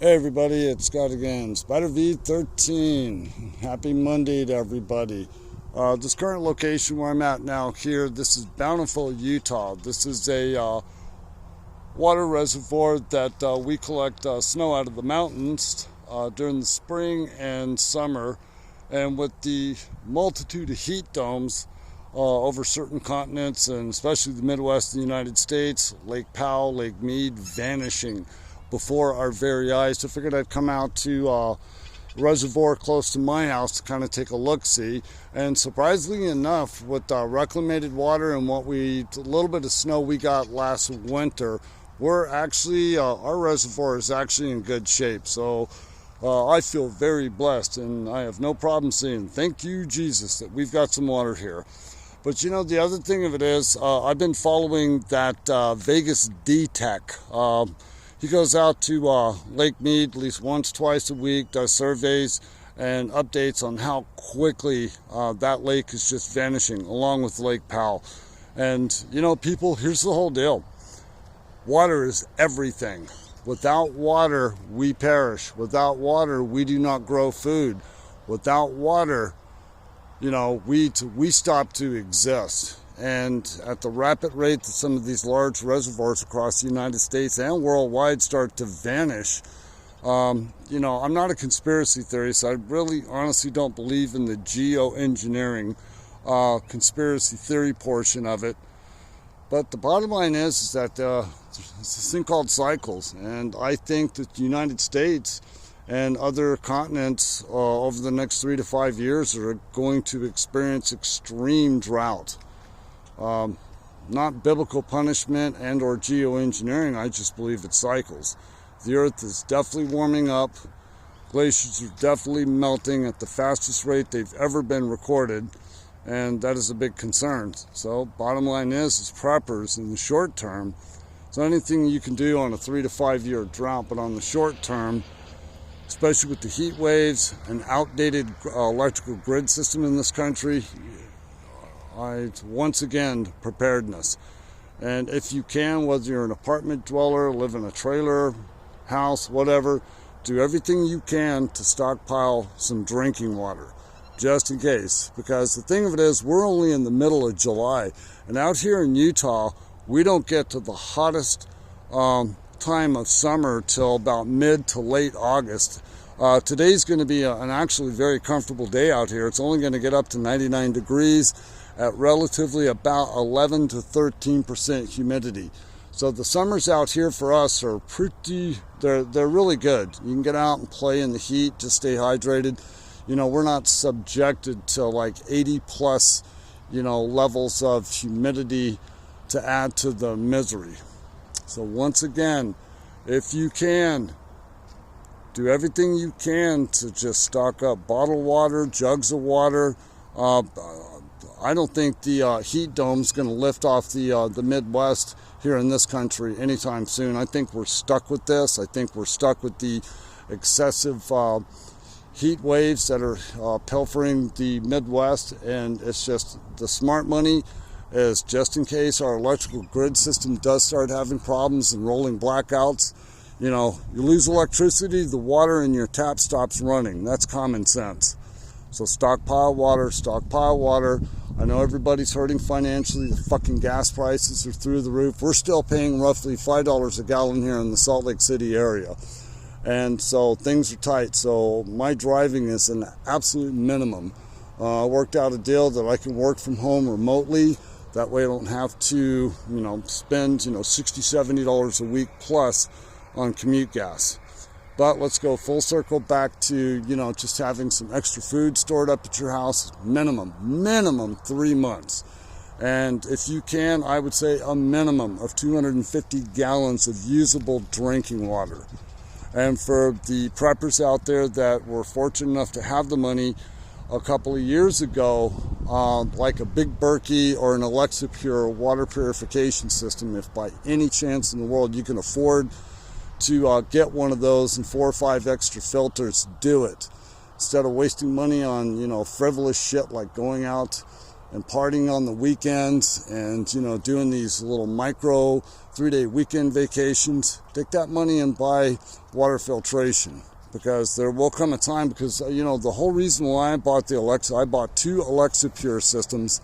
Hey everybody, it's Scott again, Spider V13. Happy Monday to everybody. This current location where I'm at now here, this is Bountiful, Utah. This is a water reservoir that we collect snow out of the mountains during the spring and summer. And with the multitude of heat domes over certain continents, and especially the Midwest of the United States, Lake Powell, Lake Mead vanishing before our very eyes. I figured I'd come out to a reservoir close to my house to kind of take a look-see. And surprisingly enough, with reclamated water and a little bit of snow we got last winter, we're actually, our reservoir is actually in good shape. So I feel very blessed, and I have no problem saying thank you, Jesus, that we've got some water here. But you know, the other thing of it is, I've been following that Vegas D-Tech. He goes out to Lake Mead at least once, twice a week, does surveys and updates on how quickly that lake is just vanishing, along with Lake Powell. And you know, people, here's the whole deal. Water is everything. Without water, we perish. Without water, we do not grow food. Without water, you know, we stop to exist. And at the rapid rate that some of these large reservoirs across the United States and worldwide start to vanish, you know, I'm not a conspiracy theorist. I really honestly don't believe in the geoengineering conspiracy theory portion of it. But the bottom line is that it's this thing called cycles. And I think that the United States and other continents over the next 3 to 5 years are going to experience extreme drought. Not biblical punishment and or geoengineering. I just believe it cycles. The earth is definitely warming up. Glaciers are definitely melting at the fastest rate they've ever been recorded, and that is a big concern. So bottom line is preppers in the short term. So anything you can do on a 3 to 5 year drought, but on the short term, especially with the heat waves and outdated electrical grid system in this country, once again, preparedness. And if you can, whether you're an apartment dweller, live in a trailer, house, whatever, do everything you can to stockpile some drinking water, just in case. Because the thing of it is, we're only in the middle of July, and out here in Utah, we don't get to the hottest time of summer till about mid to late August. Today's going to be an actually very comfortable day out here. It's only going to get up to 99 degrees at relatively about 11 to 13% humidity. So the summers out here for us are they're really good. You can get out and play in the heat, just stay hydrated. You know, we're not subjected to like 80 plus, you know, levels of humidity to add to the misery. So once again, if you can, do everything you can to just stock up bottled water, jugs of water. I don't think the heat dome's going to lift off the Midwest here in this country anytime soon. I think we're stuck with this. I think we're stuck with the excessive heat waves that are pilfering the Midwest, and it's just the smart money is just in case our electrical grid system does start having problems and rolling blackouts. You know, you lose electricity, the water in your tap stops running. That's common sense. So stockpile water, stockpile water. I know everybody's hurting financially. The fucking gas prices are through the roof. We're still paying roughly $5 a gallon here in the Salt Lake City area. And so things are tight. So my driving is an absolute minimum. I worked out a deal that I can work from home remotely. That way I don't have to, you know, spend, you know, $60, $70 a week plus on commute gas. But let's go full circle back to, you know, just having some extra food stored up at your house, minimum 3 months. And if you can, I would say a minimum of 250 gallons of usable drinking water. And for the preppers out there that were fortunate enough to have the money a couple of years ago, like a Big Berkey or an Alexa Pure water purification system, if by any chance in the world you can afford to get one of those and 4 or 5 extra filters, do it. Instead of wasting money on, you know, frivolous shit like going out and partying on the weekends and, you know, doing these little micro 3-day weekend vacations, take that money and buy water filtration, because there will come a time, because, you know, the whole reason why I bought the Alexa, I bought 2 Alexa Pure systems,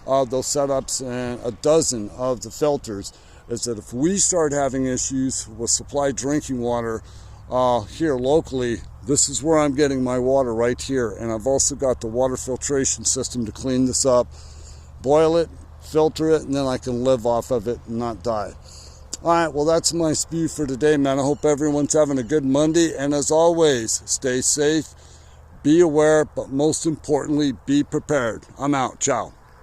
those setups, and a dozen of the filters, is that if we start having issues with supply drinking water here locally, this is where I'm getting my water, right here. And I've also got the water filtration system to clean this up, boil it, filter it, and then I can live off of it and not die. All right, well, that's my spew for today, man. I hope everyone's having a good Monday. And as always, stay safe, be aware, but most importantly, be prepared. I'm out. Ciao.